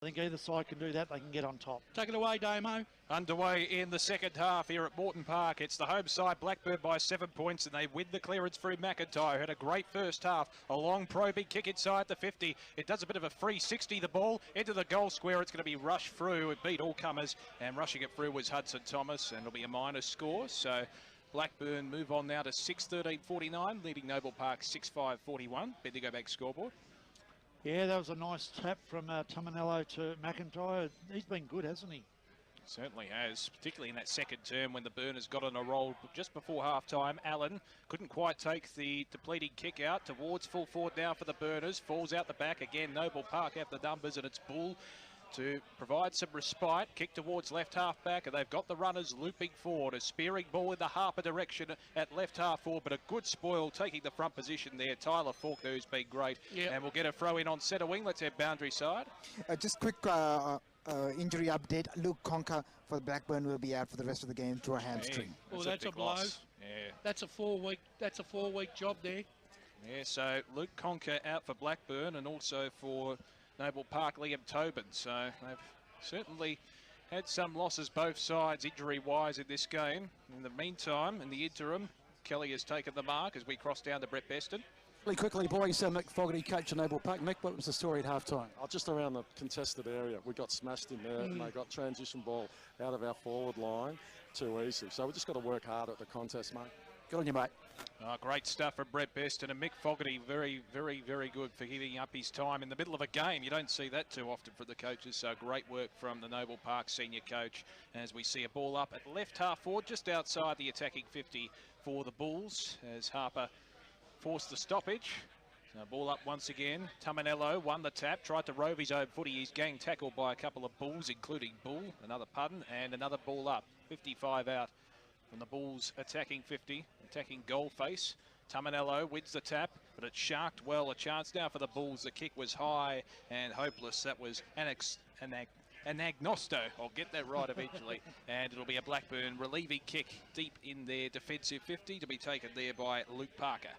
I think either side can do that, they can get on top. Take it away, Damo. Underway in the second half here at Moreton Park. It's the home side, Blackburn by 7 points, and they win the clearance through McIntyre. Had a great first half. A long probing kick inside the 50. It does a bit of a free 60, the ball into the goal square. It's going to be rushed through. It beat all comers, and rushing it through was Hudson Thomas, and it'll be a minus score. So Blackburn move on now to 6-13-49, leading Noble Park 6-5-41. Bendigo Bank scoreboard. Yeah, that was a nice tap from Tamanello to McIntyre. He's been good, hasn't he? Certainly has, particularly in that second term when the Burners got on a roll just before half-time. Allen couldn't quite take the depleting kick out towards full forward now for the Burners. Falls out the back again. Noble Park have the numbers, and it's Bull to provide some respite. Kick towards left half back, and they've got the runners looping forward. A spearing ball in the Harper direction at left half forward, but a good spoil taking the front position there. Tyler Faulkner, who's been great. Yep. And we'll get a throw in on centre wing. Let's have boundary side. Just quick injury update. Luke Conker for Blackburn will be out for the rest of the game to a hamstring. Well, that's a blow. Loss. Yeah. That's a 4-week job there. Yeah, so Luke Conker out for Blackburn, and also for Noble Park, Liam Tobin. So they've certainly had some losses both sides injury-wise in this game. In the meantime, in the interim, Kelly has taken the mark as we cross down to Brett Beston. Really quickly, boys, Mick Fogarty, coach of Noble Park. Mick, what was the story at half-time? Just around the contested area. We got smashed in there, and they got transition ball out of our forward line too easy. So we just got to work hard at the contest, mate. Good on you, mate. Oh, great stuff from Brett Beston, and Mick Fogarty, very, very, very good for giving up his time in the middle of a game. You don't see that too often from the coaches, so great work from the Noble Park senior coach as we see a ball up at left half forward, just outside the attacking 50 for the Bulls, as Harper forced the stoppage. So ball up once again. Tamanello won the tap, tried to rove his own footy. He's gang tackled by a couple of Bulls, including Bull, another pun, and another ball up. 55 out from the Bulls attacking 50, attacking goal face. Tamanello wins the tap, but it's sharked well. A chance now for the Bulls. The kick was high and hopeless. That was an agnosto. I'll get that right eventually. And it'll be a Blackburn relieving kick deep in their defensive 50 to be taken there by Luke Parker.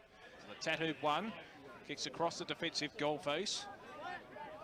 So the tattooed one kicks across the defensive goal face.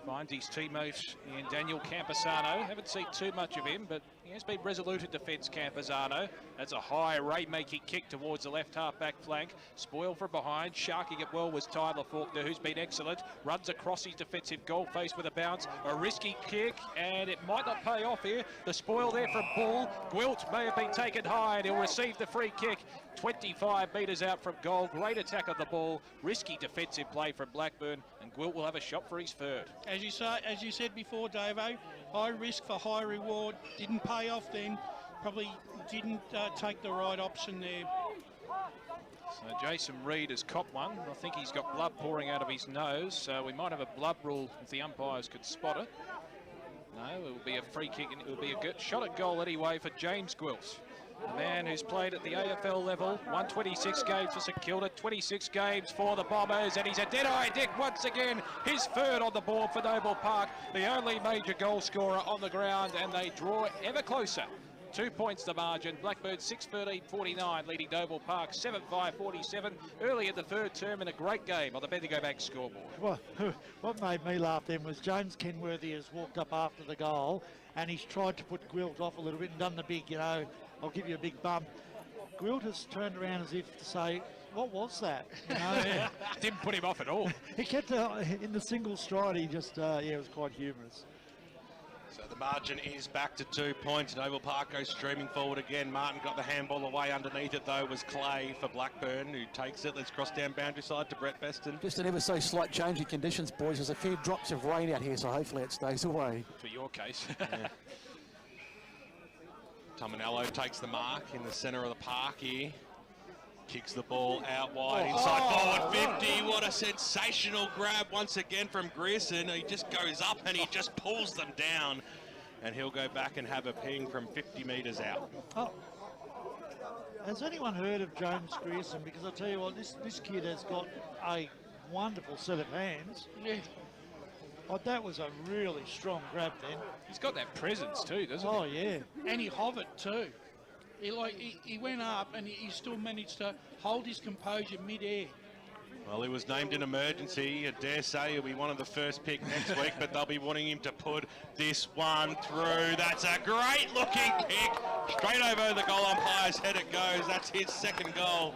Finds his teammate in Daniel Camposano. Haven't seen too much of him, but he has been resolute in defence, Camposano. That's a high ray-making kick towards the left half-back flank. Spoil from behind. Sharking it well was Tyler Faulkner, who's been excellent. Runs across his defensive goal face with a bounce. A risky kick, and it might not pay off here. The spoil there from Bull. Gwilt may have been taken high, and he'll receive the free kick. 25 metres out from goal. Great attack on the ball. Risky defensive play from Blackburn, and Gwilt will have a shot for his third. As you said before, Davo, high risk for high reward. Didn't pay off then. Probably didn't take the right option there. So Jason Reid has copped one. I think he's got blood pouring out of his nose, so we might have a blood rule if the umpires could spot it. No, it will be a free kick, and it will be a good shot at goal anyway for James Gwilt. A man who's played at the AFL level, 126 games for St Kilda, 26 games for the Bombers, and he's a dead-eye Dick once again. His third on the board for Noble Park, the only major goal scorer on the ground, and they draw ever closer. 2 points the margin. Blackburn 6-13-49, leading Noble Park 7-5-47. Early in the third term, in a great game on the Bendigo Bank scoreboard. Well, what made me laugh then was James Kenworthy has walked up after the goal, and he's tried to put Gwilt off a little bit and done the big, I'll give you a big bump. Gwilt has turned around as if to say, what was that? Didn't put him off at all. He kept in the single stride. He just, it was quite humorous. So the margin is back to 2 points. Noble Park goes streaming forward again. Martin got the handball away. Underneath it, though, was Clay for Blackburn, who takes it. Let's cross down boundary side to Brett Beston. Just an ever so slight change in conditions, boys. There's a few drops of rain out here, so hopefully it stays away. For your case. Yeah. Tamanello takes the mark in the centre of the park here. Kicks the ball out wide inside forward 50. What a sensational grab once again from Grierson. He just goes up and he just pulls them down. And he'll go back and have a ping from 50 metres out. Oh. Has anyone heard of James Grierson? Because I tell you what, this kid has got a wonderful set of hands. Yeah. Oh, that was a really strong grab then. He's got that presence too, doesn't he? Oh, yeah. And he hovered too. He went up and he still managed to hold his composure mid-air. Well, he was named in emergency. I dare say he'll be one of the first pick next week, but they'll be wanting him to put this one through. That's a great looking kick. Straight over the goal umpire's head it goes. That's his second goal.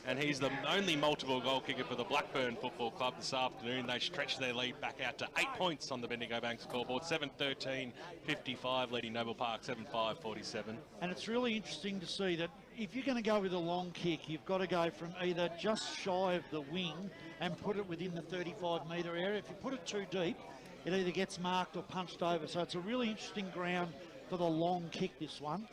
And he's the only multiple goal kicker for the Blackburn Football Club this afternoon. They stretch their lead back out to 8 points on the Bendigo Bank scoreboard. 7-13-55, leading Noble Park 7-5-47. And it's really interesting to see that if you're going to go with a long kick, you've got to go from either just shy of the wing and put it within the 35-metre area. If you put it too deep, it either gets marked or punched over. So it's a really interesting ground for the long kick, this one.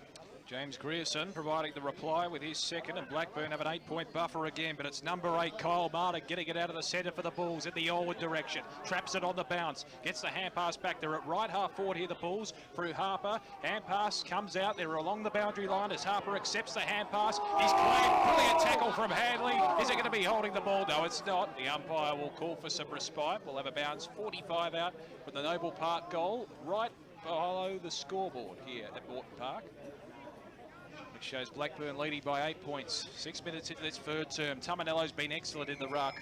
James Grierson providing the reply with his second, and Blackburn have an 8-point buffer again, but it's number 8, Kyle Martin, getting it out of the centre for the Bulls in the Orwood direction. Traps it on the bounce, gets the hand pass back. They're at right half forward here, the Bulls, through Harper. Hand pass comes out, they're along the boundary line as Harper accepts the hand pass. He's cleared, brilliant tackle from Hadley. Is it going to be holding the ball? No, it's not. The umpire will call for some respite. We'll have a bounce 45 out from the Noble Park goal, right below the scoreboard here at Morton Park. Shows Blackburn leading by 8 points. 6 minutes into this third term. Tumanello's been excellent in the ruck.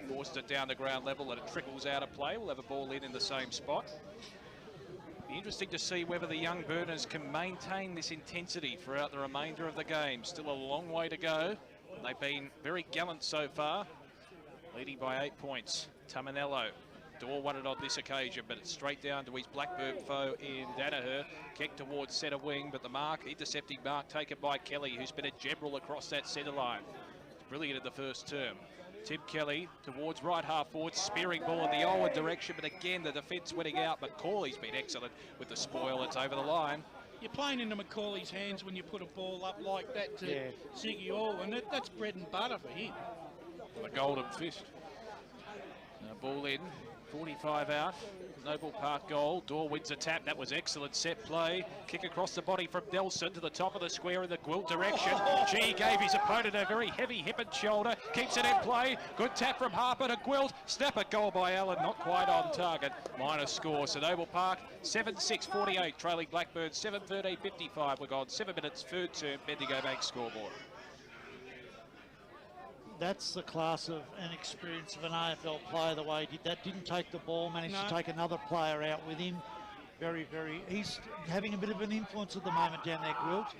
Forced it down the ground level and it trickles out of play. We'll have a ball in the same spot. Be interesting to see whether the young Burners can maintain this intensity throughout the remainder of the game. Still a long way to go. They've been very gallant so far. Leading by 8 points. Tumanello. Dorr won it on this occasion, but it's straight down to his Blackburn foe in Danaher. Kick towards centre wing, but the mark, intercepting mark taken by Kelly, who's been a general across that centre line. Brilliant in the first term. Tim Kelly towards right half forward, spearing ball in the Orwood direction, but again the defence winning out. McCauley's been excellent with the spoil. It's over the line. You're playing into McCauley's hands when you put a ball up like that to Ziggy Orwin. That's bread and butter for him. The golden fist. Now ball in. 45 out, Noble Park goal. Dorr wins a tap. That was excellent set play. Kick across the body from Nelson to the top of the square in the Gwilt direction. G gave his opponent a very heavy hip and shoulder. Keeps it in play. Good tap from Harper to Gwilt. Snapper goal by Allen. Not quite on target. Minor score. So Noble Park 7-6-48. Trailing Blackburn 7-13-55. We've gone 7 minutes. Third term. Bendigo Bank scoreboard. That's the class of and experience of an AFL player, the way he did that. Didn't take the ball, managed to take another player out with him. Very, very... He's having a bit of an influence at the moment down there, Gwilt.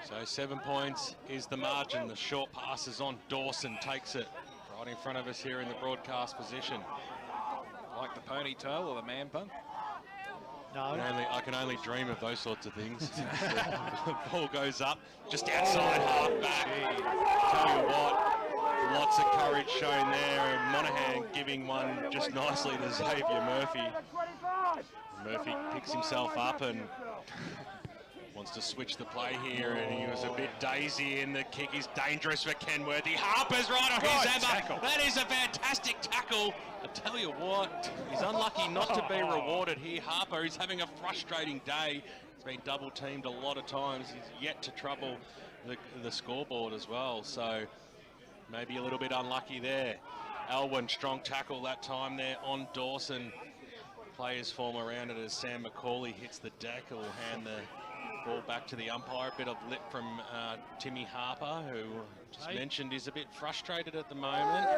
So 7 points is the margin. The short passes on. Dawson takes it right in front of us here in the broadcast position. Like the ponytail or the man bun? No. I can only dream of those sorts of things. The ball goes up, just outside half back. Tell you what, lots of courage shown there, and Monaghan giving one just nicely to Xavier Murphy. Murphy picks himself up and wants to switch the play here, and he was a bit daisy, and the kick is dangerous for Kenworthy. Harper's right on his hammer. That is a fantastic tackle. I tell you what, he's unlucky not to be rewarded here. Harper is having a frustrating day. He's been double teamed a lot of times. He's yet to trouble the scoreboard as well, so maybe a little bit unlucky there. Elwyn, strong tackle that time there on Dawson. Players form around it as Sam McCauley hits the deck. He'll hand the ball back to the umpire. A bit of lip from Timmy Harper, who just mentioned is a bit frustrated at the moment.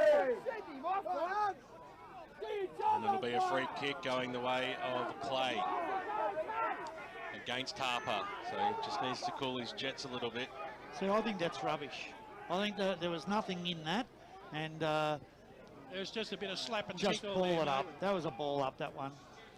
And it'll be a free kick going the way of Clay against Harper. So he just needs to cool his jets a little bit. See, I think that's rubbish. I think that there was nothing in that, and there was just a bit of slap and just tickle ball there, it up. mate. That was a ball up, that one.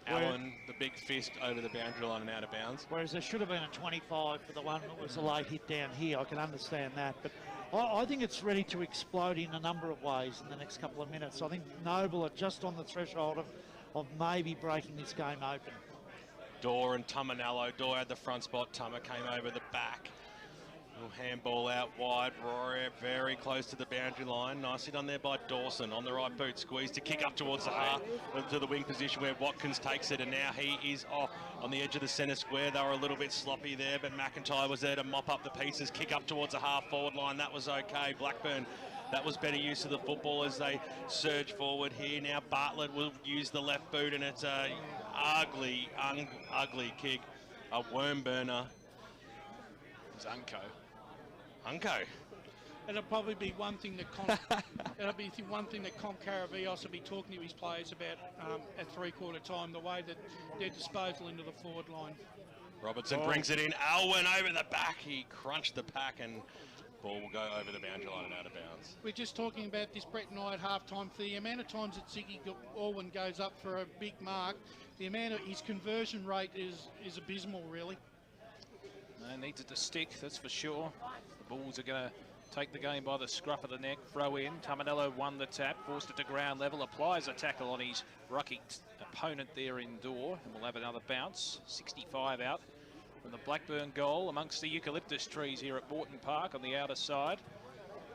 Allen, the big fist over the boundary line and out of bounds. Whereas there should have been a 25 for the one that was a late hit down here. I can understand that, but I think it's ready to explode in a number of ways in the next couple of minutes. I think Noble are just on the threshold of maybe breaking this game open. Dorr and Tumanello. Dorr had the front spot. Tuma came over the back. Little handball out wide. Rory very close to the boundary line. Nicely done there by Dawson. On the right boot, squeezed to kick up towards the half, to the wing position where Watkins takes it, and now he is off on the edge of the centre square. They were a little bit sloppy there, but McIntyre was there to mop up the pieces, kick up towards the half forward line. That was okay. Blackburn, that was better use of the football as they surge forward here. Now Bartlett will use the left boot, and it's a ugly kick. A worm burner. It's Unco. Unco. it'll probably be one thing that Con Caravios will be talking to his players about at three-quarter time, the way that their disposal into the forward line. Robertson brings it in. Alwyn over the back. He crunched the pack and ball will go over the boundary line and out of bounds. We're just talking about this, Brett and I, at half-time. For the amount of times that Ziggy Alwyn goes up for a big mark, the amount of his conversion rate is abysmal, really. Needs it to stick, that's for sure. The Bulls are going to take the game by the scruff of the neck, throw in. Tamanello won the tap, forced it to ground level, applies a tackle on his rucky opponent there indoor, and we'll have another bounce. 65 out from the Blackburn goal amongst the eucalyptus trees here at Moreton Park on the outer side.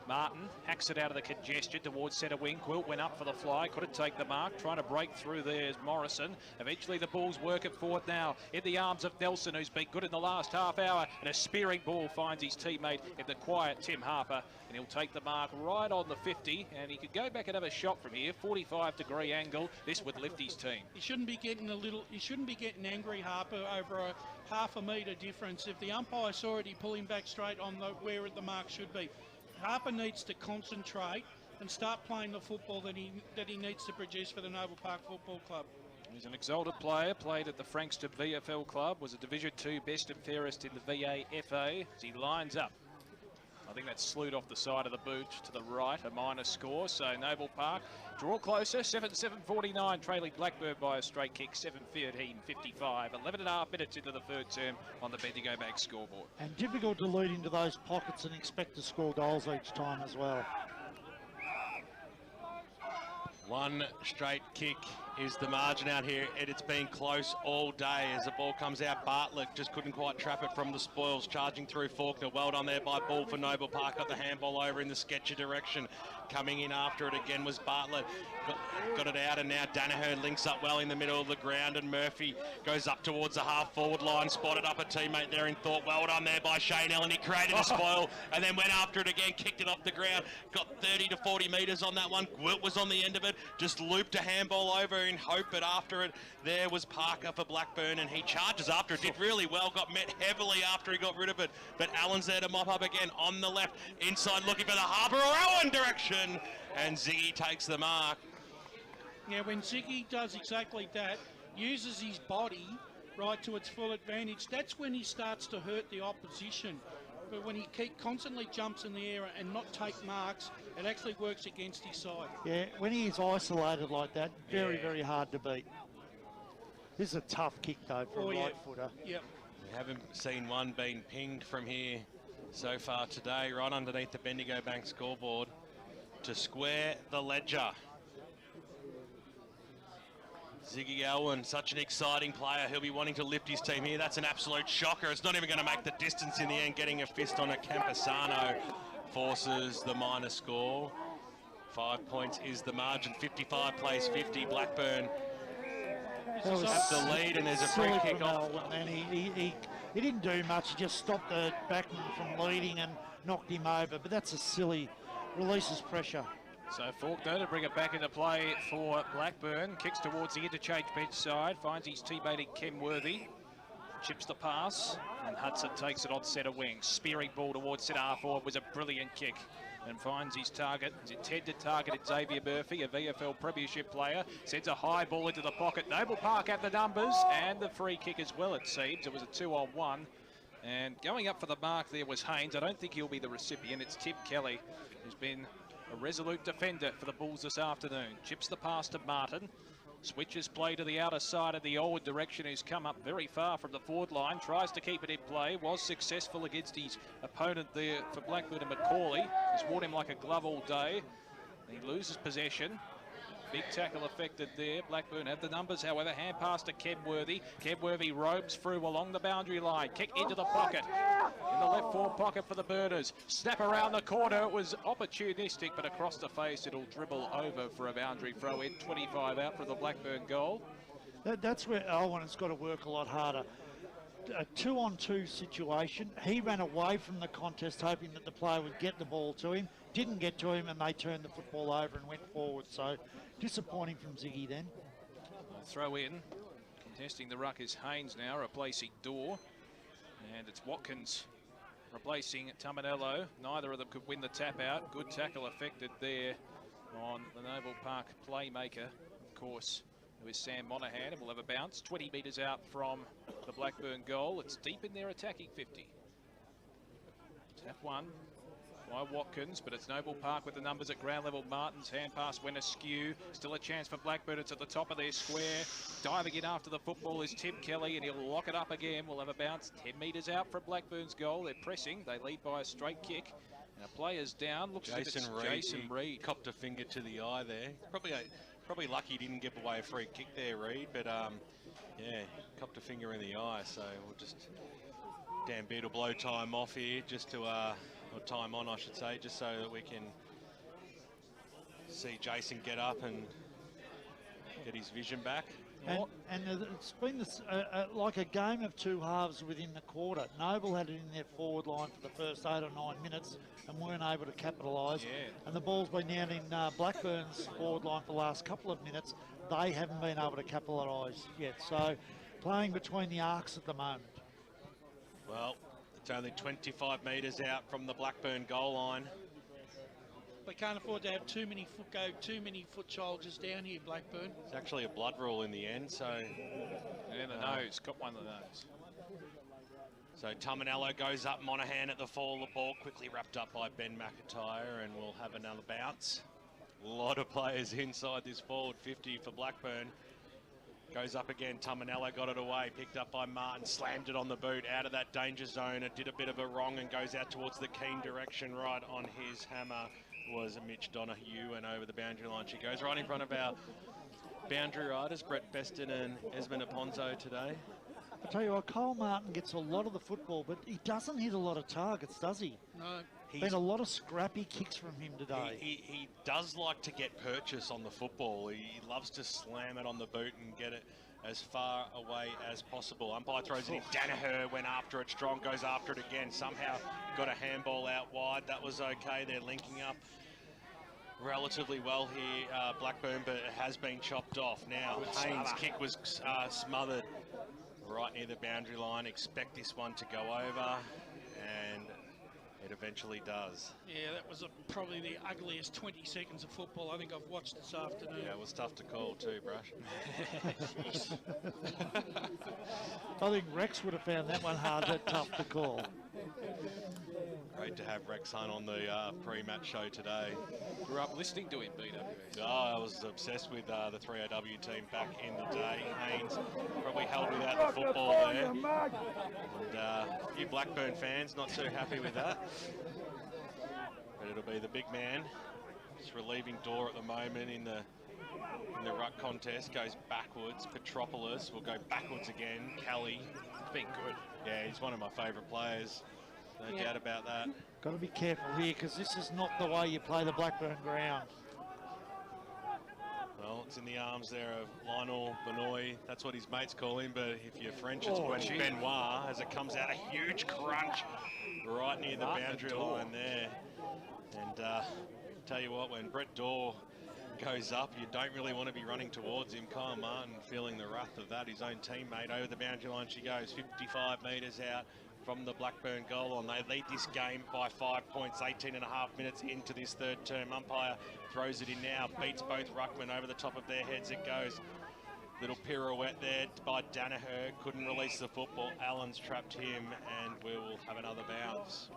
Martin hacks it out of the congestion towards centre wing. Quilt went up for the fly, couldn't take the mark, trying to break through there is Morrison. Eventually the Bulls work it forward now in the arms of Nelson, who's been good in the last half hour, and a spearing ball finds his teammate in the quiet Tim Harper, and he'll take the mark right on the 50, and he could go back and have a shot from here. 45-degree angle. This would lift his team. He shouldn't be getting angry, Harper, over a half a metre difference. If the umpire saw it, he'd pull him back straight on where the mark should be. Harper needs to concentrate and start playing the football that he needs to produce for the Noble Park Football Club. He's an exalted player, played at the Frankston VFL club, was a Division 2 best and fairest in the VAFA as he lines up. I think that's slewed off the side of the boot to the right, a minor score. So Noble Park draw closer, 7-7-49, trailing Blackburn by a straight kick, 7-13-55. 11.5 minutes into the third term on the Bendigo Bank scoreboard. And difficult to lead into those pockets and expect to score goals each time as well. One straight kick is the margin out here, and it's been close all day as the ball comes out. Bartlett just couldn't quite trap it from the spoils, charging through Faulkner. Well done there by Ball for Noble Park. Got the handball over in the sketchy direction. Coming in after it again was Bartlett. Got it out, and now Danaher links up well in the middle of the ground, and Murphy goes up towards the half-forward line, spotted up a teammate there and thought, well done there by Shane Allen. He created a spoil and then went after it again, kicked it off the ground, got 30 to 40 metres on that one. Gwilt was on the end of it, just looped a handball over in hope, but after it, there was Parker for Blackburn, and he charges after it, did really well, got met heavily after he got rid of it, but Allen's there to mop up again on the left, inside looking for the Harper or Owen direction, and Ziggy takes the mark. Yeah, when Ziggy does exactly that, uses his body right to its full advantage, that's when he starts to hurt the opposition. But when he constantly jumps in the air and not take marks, it actually works against his side. Yeah, when he is isolated like that, very hard to beat. This is a tough kick, though, for a right footer. Yep. We haven't seen one being pinged from here so far today, right underneath the Bendigo Bank scoreboard to square the ledger. Ziggy Alwyn, such an exciting player. He'll be wanting to lift his team here. That's an absolute shocker. It's not even going to make the distance in the end. Getting a fist on a Campesano forces the minor score. 5 points is the margin. 55 plays 50. Blackburn have the lead, and there's a free kick off. And he didn't do much. He just stopped the backman from leading and knocked him over. But that's a silly, releases pressure. So Faulkner to bring it back into play for Blackburn. Kicks towards the interchange bench side. Finds his teammate in Kenworthy. Chips the pass. And Hudson takes it on centre wing. Spearing ball towards centre half forward was a brilliant kick. And finds his target. His intended target is Xavier Murphy, a VFL Premiership player. Sends a high ball into the pocket. Noble Park have the numbers. And the free kick as well, it seems. It was a 2-on-1. And going up for the mark there was Haynes. I don't think he'll be the recipient. It's Tim Kelly, who's been a resolute defender for the Bulls this afternoon. Chips the pass to Martin. Switches play to the outer side of the Orwood direction, who's come up very far from the forward line. Tries to keep it in play. Was successful against his opponent there for Blackburn and McCauley. He's worn him like a glove all day. He loses possession. Big tackle affected there. Blackburn have the numbers, however. Hand pass to Kenworthy. Kenworthy roams through along the boundary line. Kick into the pocket. In the left forward pocket for the Burners. Snap around the corner. It was opportunistic, but across the face it'll dribble over for a boundary throw in. 25 out for the Blackburn goal. That's where Alwyn has got to work a lot harder. A 2-on-2 situation. He ran away from the contest hoping that the player would get the ball to him. Didn't get to him, and they turned the football over and went forward. So disappointing from Ziggy then. Throw in. Contesting the ruck is Haynes now, replacing Dorr. And it's Watkins replacing Tamanello. Neither of them could win the tap out. Good tackle affected there on the Noble Park playmaker, of course, who is Sam Monaghan, and will have a bounce 20 metres out from the Blackburn goal. It's deep in their attacking 50. Tap one by Watkins, but it's Noble Park with the numbers at ground level. Martin's hand pass went askew. Still a chance for Blackburn. It's at the top of their square. Diving in after the football is Tim Kelly, and he'll lock it up again. We'll have a bounce 10 metres out from Blackburn's goal. They're pressing. They lead by a straight kick. And a player's down. Looks as if it's Jason Reed. Copped a finger to the eye there. Probably lucky he didn't give away a free kick there, Reed. But yeah, copped a finger in the eye. So we'll just Dan Beat will blow time off here just to or time on, I should say, just so that we can see Jason get up and get his vision back. And it's been this, like a game of two halves within the quarter. Noble had it in their forward line for the first 8 or 9 minutes and weren't able to capitalise. Yeah. And the ball's been down in Blackburn's forward line for the last couple of minutes. They haven't been able to capitalise yet. So playing between the arcs at the moment. Well, it's only 25 metres out from the Blackburn goal line. They can't afford to have too many foot soldiers down here, Blackburn. It's actually a blood rule in the end, so... And the nose, got one of the nose. So Tamanello goes up, Monaghan at the fall, the ball quickly wrapped up by Ben McIntyre, and we'll have another bounce. A lot of players inside this forward 50 for Blackburn. Goes up again, Tamanello got it away, picked up by Martin, slammed it on the boot, out of that danger zone. It did a bit of a wrong and goes out towards the Keane direction. Right on his hammer was Mitch Donahue, and over the boundary line she goes, right in front of our boundary riders, Brett Beston and Esmond Aponzo today. I tell you what, Cole Martin gets a lot of the football, but he doesn't hit a lot of targets, does he? No. Been a lot of scrappy kicks from him today. He does like to get purchase on the football. He loves to slam it on the boot and get it as far away as possible. Umpire throws it in. Danaher went after it. Strong goes after it again. Somehow got a handball out wide. That was okay. They're linking up relatively well here, Blackburn, but it has been chopped off. Now, Haynes' kick was smothered right near the boundary line. Expect this one to go over, and it eventually does. Yeah, that was probably the ugliest 20 seconds of football I think I've watched this afternoon. Yeah, it was tough to call too, Brush. I think Rex would have found that one hard, but tough to call. Great to have Rex Hunt on the pre-match show today. Grew up listening to him, BWS. Oh, I was obsessed with the 3AW team back in the day. Haynes probably held without the football there. And a few Blackburn fans not too happy with that. But it'll be the big man. Just relieving Door at the moment in the ruck contest. Goes backwards. Petropoulos will go backwards again. Kelly. It's been good. Yeah, he's one of my favourite players. No doubt about that. Got to be careful here because this is not the way you play the Blackburn ground. Well, it's in the arms there of Lionel Benoit. That's what his mates call him, but if you're French, it's Benoit, as it comes out. A huge crunch right near the boundary line there. And tell you what, when Brett Dorr goes up, you don't really want to be running towards him. Kyle Martin feeling the wrath of that, his own teammate. Over the boundary line she goes, 55 metres out from the Blackburn goal line. They lead this game by 5 points, 18.5 minutes into this third term. Umpire throws it in now, beats both ruckmen over the top of their heads. It goes. Little pirouette there by Danaher, couldn't release the football. Allen's trapped him, and we'll have another bounce.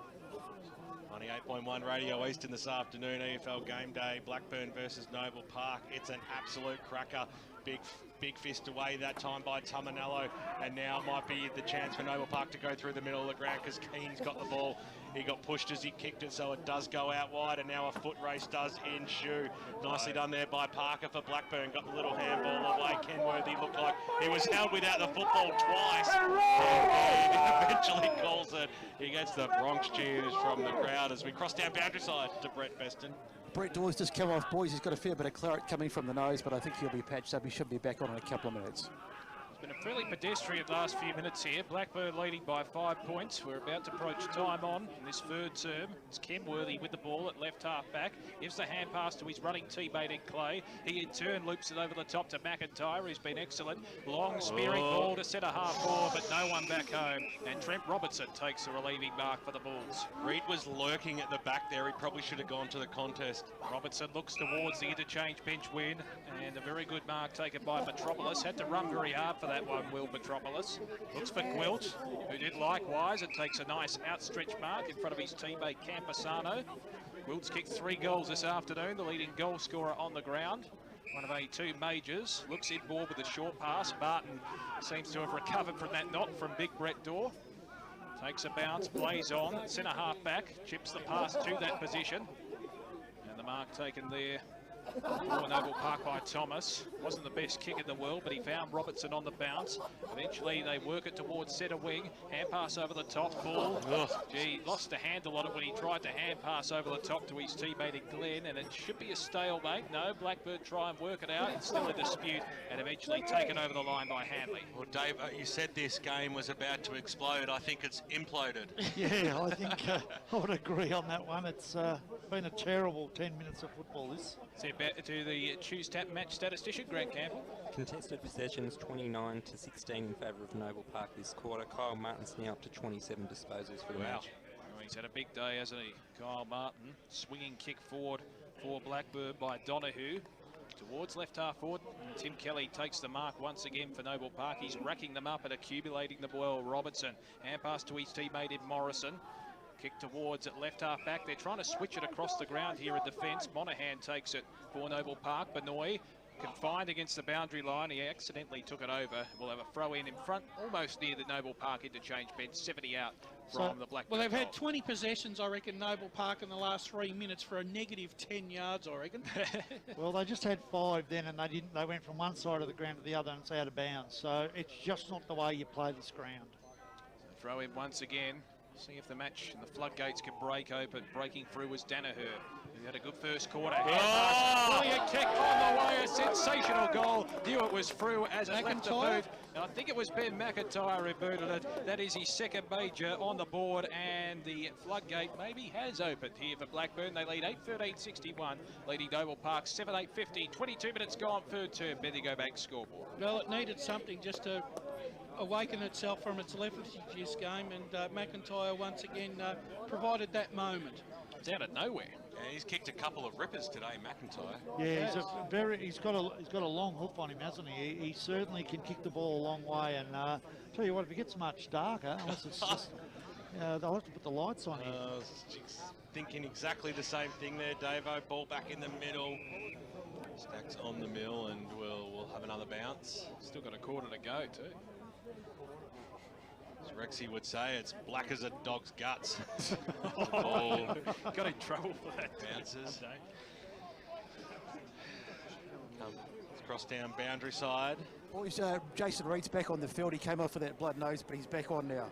98.1 Radio Eastern this afternoon, EFL game day, Blackburn versus Noble Park. It's an absolute cracker. Big fist away that time by Tamanello, and now might be the chance for Noble Park to go through the middle of the ground because Keane's got the ball. He got pushed as he kicked it, so it does go out wide, and now a foot race does ensue. Nicely done there by Parker for Blackburn. Got the little handball away. Kenworthy looked like he was held without the football twice. And he eventually calls it. He gets the Bronx cheers from the crowd as we cross down boundary side to Brett Beston. Brett Dawes just come off, boys. He's got a fair bit of claret coming from the nose, but I think he'll be patched up. He should be back on in a couple of minutes. It's been a fairly pedestrian last few minutes here. Blackburn leading by 5 points. We're about to approach time on in this third term. It's Kenworthy with the ball at left half back. Gives the hand pass to his running teammate in Clay. He in turn loops it over the top to McIntyre, who's been excellent. Long spearing ball to centre half forward, but no one back home. And Trent Robertson takes the relieving mark for the Bulls. Reid was lurking at the back there. He probably should have gone to the contest. Robertson looks towards the interchange bench win, and a very good mark taken by Metropolis. Had to run very hard for that one, Will Metropolis. Looks for Gwilt, who did likewise, and takes a nice outstretched mark in front of his teammate Campasano. Gwilt's kicked 3 goals this afternoon, the leading goal scorer on the ground. One of 2 majors. Looks inboard with a short pass. Barton seems to have recovered from that knock from Big Brett Dorr. Takes a bounce, plays on, centre half back, chips the pass to that position. And the mark taken there for Noble Park by Thomas. Wasn't the best kick in the world, but he found Robertson on the bounce. Eventually they work it towards centre wing. Hand pass over the top, ball. Gee, lost the handle on it when he tried to hand pass over the top to his teammate in Glenn, and it should be a stalemate. No, Blackburn try and work it out. It's still a dispute, and eventually taken over the line by Hanley. Well, Dave, you said this game was about to explode. I think it's imploded. Yeah, I think I would agree on that one. It's been a terrible 10 minutes of football, this. So back to the Choose Tap match statistician, Grant Campbell. Contested possessions 29 to 16 in favour of Noble Park this quarter. Kyle Martin's now up to 27 disposals for the match. Oh, he's had a big day, hasn't he? Kyle Martin, swinging kick forward for Blackburn by Donahue. Towards left half forward, and Tim Kelly takes the mark once again for Noble Park. He's racking them up and accumulating the ball. Robertson, hand pass to his teammate in Morrison. Kick towards at left half back. They're trying to switch it across the ground here in defence. Monahan takes it for Noble Park. Benoit confined against the boundary line. He accidentally took it over. We'll have a throw in front, almost near the Noble Park interchange bench. 70 out from the Blackburn. Well, they've had 20 possessions, I reckon, Noble Park in the last 3 minutes for a negative 10 yards, I reckon. Well, they just had 5 then, and they went from one side of the ground to the other, and it's out of bounds. So it's just not the way you play this ground. So throw in once again. See if the match and the floodgates can break open. Breaking through was Danaher, who had a good first quarter. Brilliant kick on the way, a sensational goal. Knew it was through as it left the boot. And I think it was Ben McIntyre who booted it. That is his second major on the board, and the floodgate maybe has opened here for Blackburn. They lead 8-13-61, leading Noble Park 7-8-50. 22 minutes gone, third term. Bendigo Bank scoreboard. Well, it needed something just to awaken itself from its lethargy this game, and McIntyre once again provided that moment. It's out of nowhere. Yeah, he's kicked a couple of rippers today, McIntyre. Yeah, he's got a long hook on him, hasn't he? He certainly can kick the ball a long way, and tell you what, if it gets much darker, unless it's just, they'll have to put the lights on here. Thinking exactly the same thing there, Davo. Ball back in the middle. Stacks on the mill, and we'll have another bounce. Still got a quarter to go too. As Rexy would say, it's black as a dog's guts. Got in trouble for that. Bounces. Cross down boundary side. Boys, Jason Reed's back on the field. He came off with that blood nose, but he's back on now.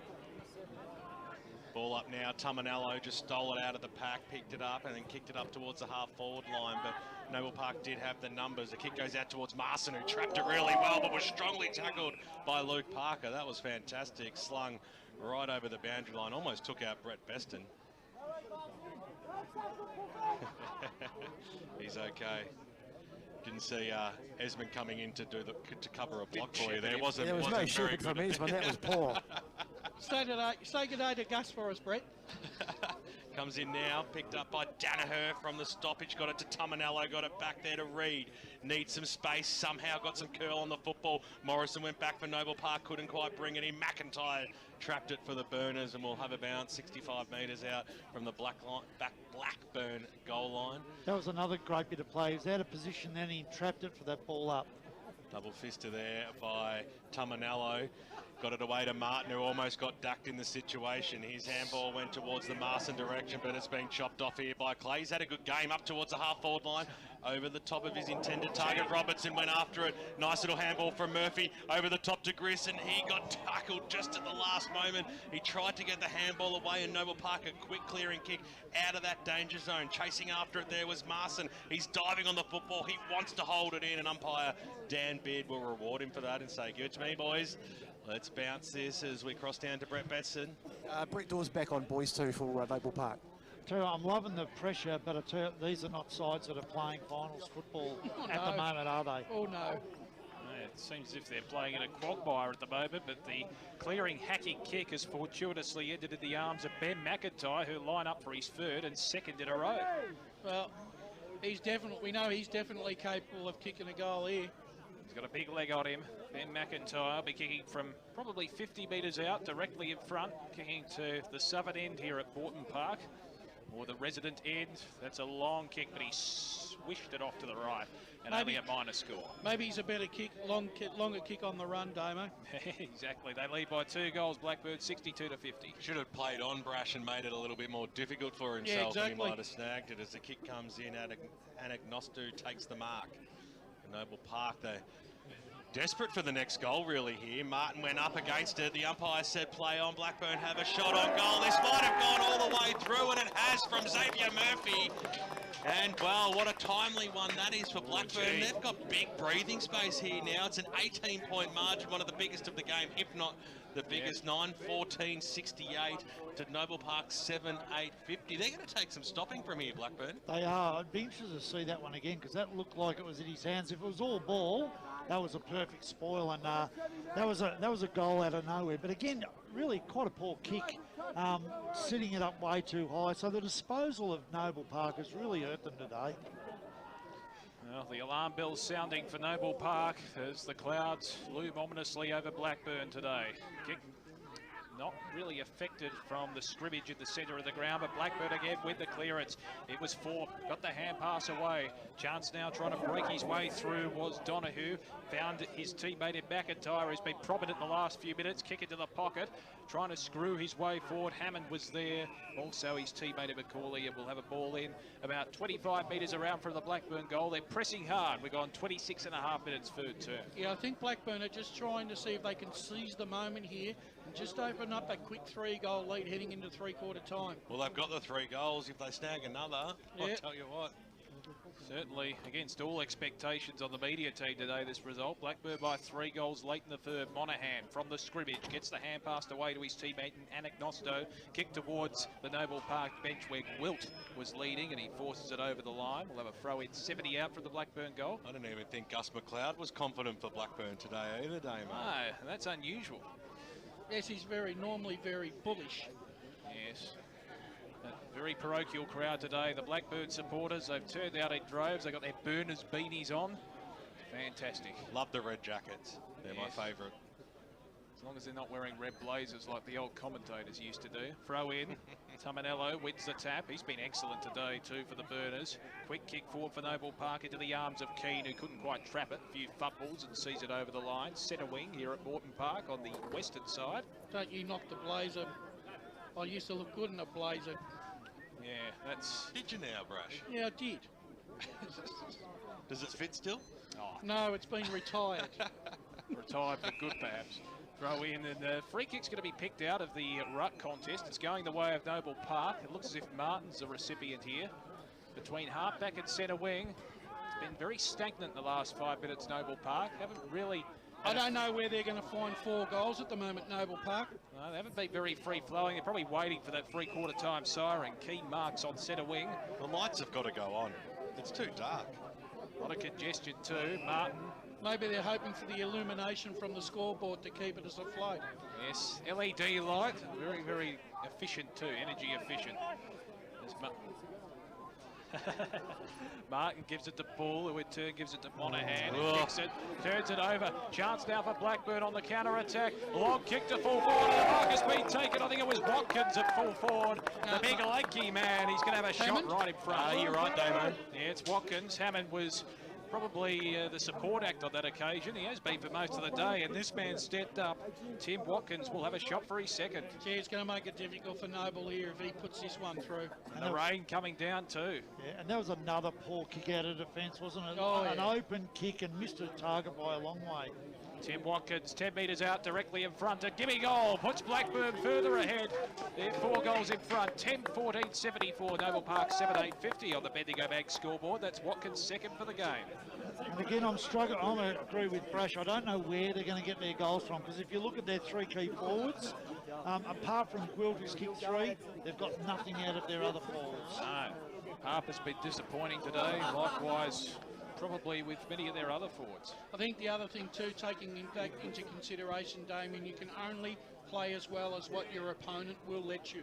Ball up now. Tumanello just stole it out of the pack, picked it up, and then kicked it up towards the half-forward line. But Noble Park did have the numbers. The kick goes out towards Marson, who trapped it really well, but was strongly tackled by Luke Parker. That was fantastic. Slung right over the boundary line. Almost took out Brett Beston. He's okay. Didn't see Esmond coming in to cover a block for you. There wasn't. There was no shipping from Esmond. That was poor. Say good day to Gus for us, Brett. Comes in now, picked up by Danaher from the stoppage, got it to Tumanello, got it back there to Reid. Needs some space, somehow got some curl on the football. Morrison went back for Noble Park, couldn't quite bring it in. McIntyre trapped it for the Burners, and we'll have a bounce 65 metres out from the Blackburn goal line. That was another great bit of play. He was out of position, then he trapped it for that ball up. Double fister there by Tumanello. Got it away to Martin, who almost got ducked in the situation. His handball went towards the Marson direction, but it's been chopped off here by Clay. He's had a good game up towards the half-forward line. over the top of his intended target. Robertson went after it. Nice little handball from Murphy over the top to Grissom. He got tackled just at the last moment. He tried to get the handball away, and Noble Park a quick clearing kick out of that danger zone. Chasing after it there was Marson. He's diving on the football. He wants to hold it in, and umpire Dan Beard will reward him for that and say, give it to me, boys. Let's bounce this as we cross down to Brett Betson. Brett Dawes back on boys too for Noble Park. Tell you, I'm loving the pressure, but I tell you, these are not sides that are playing finals football at the moment, are they? Oh, no. It seems as if they're playing in a quagmire at the moment, but the clearing hacking kick has fortuitously ended in the arms of Ben McIntyre, who line up for his third and second in a row. Well, we know he's definitely capable of kicking a goal here. He's got a big leg on him. Ben McIntyre will be kicking from probably 50 metres out, directly in front, kicking to the southern end here at Borton Park, or the resident end. That's a long kick, but he swished it off to the right, and only a minor score. Maybe he's a better kick, longer kick on the run, Damo. Exactly. They lead by 2 goals, Blackburn 62 to 50. Should have played on Brash and made it a little bit more difficult for himself. Yeah, exactly. And he might have snagged it as the kick comes in. Anagnostu takes the mark. Noble Park, they're desperate for the next goal really here. Martin went up against it. The umpire said play on. Blackburn have a shot on goal. This might have gone all the way through, and it has from Xavier Murphy. And, well, what a timely one that is for Blackburn. They've got big breathing space here now. It's an 18-point margin, one of the biggest of the game, if not the biggest. 9-14-68 to Noble Park 7-8-50. They're going to take some stopping from here, Blackburn. They are. I'd be interested to see that one again, because that looked like it was in his hands. If it was all ball, that was a perfect spoil, and that was a goal out of nowhere. But again, really quite a poor kick, sitting it up way too high. So the disposal of Noble Park has really hurt them today. Well, the alarm bell's sounding for Noble Park as the clouds loom ominously over Blackburn today. Kick not really affected from the scrimmage in the centre of the ground, but Blackburn again with the clearance. It was Thorpe, got the hand pass away. Chance now trying to break his way through was Donahue. Found his teammate in McIntyre, who's been prominent in the last few minutes. Kick into the pocket, trying to screw his way forward. Hammond was there. Also his teammate in McCauley, and will have a ball in about 25 metres around from the Blackburn goal. They're pressing hard. We've gone 26 and a half minutes third term. Yeah, I think Blackburn are just trying to see if they can seize the moment here and just open up a quick 3-goal lead heading into three-quarter time. Well, they've got the 3 goals. If they snag another, I'll tell you what. Certainly against all expectations on the media team today, this result. Blackburn by 3 goals late in the third. Monaghan from the scrimmage gets the hand passed away to his teammate Anagnosto. Kick towards the Noble Park bench where Gwilt was leading, and he forces it over the line. We'll have a throw in 70 out from the Blackburn goal. I don't even think Gus McLeod was confident for Blackburn today either, Damo. No, that's unusual. Yes, he's normally very bullish. Yes. A very parochial crowd today. The Blackburn supporters, they've turned out in droves. They've got their Burners beanies on. Fantastic. Love the red jackets. They're my favourite. As long as they're not wearing red blazers like the old commentators used to do. Throw in. Tamanello wins the tap. He's been excellent today too for the Burners. Quick kick forward for Noble Park into the arms of Keane, who couldn't quite trap it. A few fumbles and sees it over the line. Centre wing here at Morton Park on the western side. Don't you knock the blazer. I used to look good in a blazer. Yeah, that's... Did you now, Brash? Yeah, I did. Does it fit still? Oh. No, it's been retired. Retired for good, perhaps. Throw in, and the free kick's going to be picked out of the ruck contest. It's going the way of Noble Park. It looks as if Martin's the recipient here. Between halfback and centre wing, it's been very stagnant the last 5 minutes, Noble Park. Haven't really... I don't know where they're going to find 4 goals at the moment, Noble Park. No, they haven't been very free-flowing. They're probably waiting for that three-quarter time siren. Key marks on centre wing. The lights have got to go on. It's too dark. A lot of congestion too. Martin. Maybe they're hoping for the illumination from the scoreboard to keep it as afloat. Yes, LED light. Very, very efficient too. Energy efficient. Martin gives it to Bull, who in turn gives it to Monaghan, who kicks it, turns it over. Chance now for Blackburn on the counter-attack. Long kick to full forward, and the mark has been taken. I think it was Watkins at full forward. The big lanky man, he's going to have a shot right in front. You're right, Damo. Yeah, it's Watkins. Hammond was probably the support act on that occasion. He has been for most of the day, and this man stepped up. Tim Watkins will have a shot for his second. Yeah, it's going to make it difficult for Noble here if he puts this one through. And the rain coming down too. Yeah, and that was another poor kick out of defence, wasn't it? Oh, An yeah. open kick and missed a target by a long way. Tim Watkins, 10 metres out, directly in front. A gimme goal, puts Blackburn further ahead. They're 4 goals in front, 10-14-74. Noble Park 7-8-50 on the Bendigo Bank scoreboard. That's Watkins' second for the game. And again, I'm struggling. I agree with Brash. I don't know where they're going to get their goals from, because if you look at their 3 key forwards, apart from Gwilt, who's kicked 3, they've got nothing out of their other forwards. No, Harper's been disappointing today. Likewise, probably with many of their other forwards. I think the other thing too, taking that into consideration, Damien, you can only play as well as what your opponent will let you.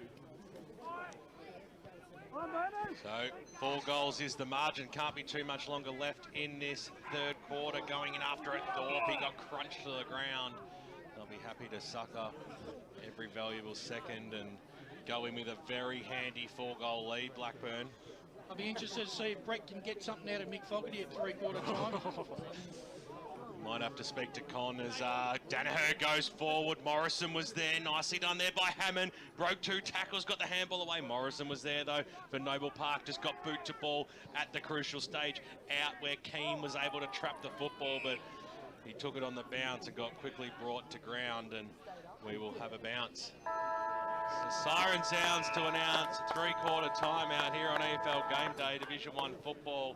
So 4 goals is the margin. Can't be too much longer left in this third quarter. Going in after it, Thorpe, he got crunched to the ground. They'll be happy to sucker every valuable second and go in with a very handy 4-goal lead, Blackburn. I'll be interested to see if Brett can get something out of Mick Fogarty at 3/4 time. Might have to speak to Con as Danaher goes forward. Morrison was there, nicely done there by Hammond. Broke 2 tackles, got the handball away. Morrison was there though for Noble Park, just got boot to ball at the crucial stage out where Keane was able to trap the football, but he took it on the bounce and got quickly brought to ground, and we will have a bounce. So siren sounds to announce 3/4 time out here on AFL Game Day, Division 1 football.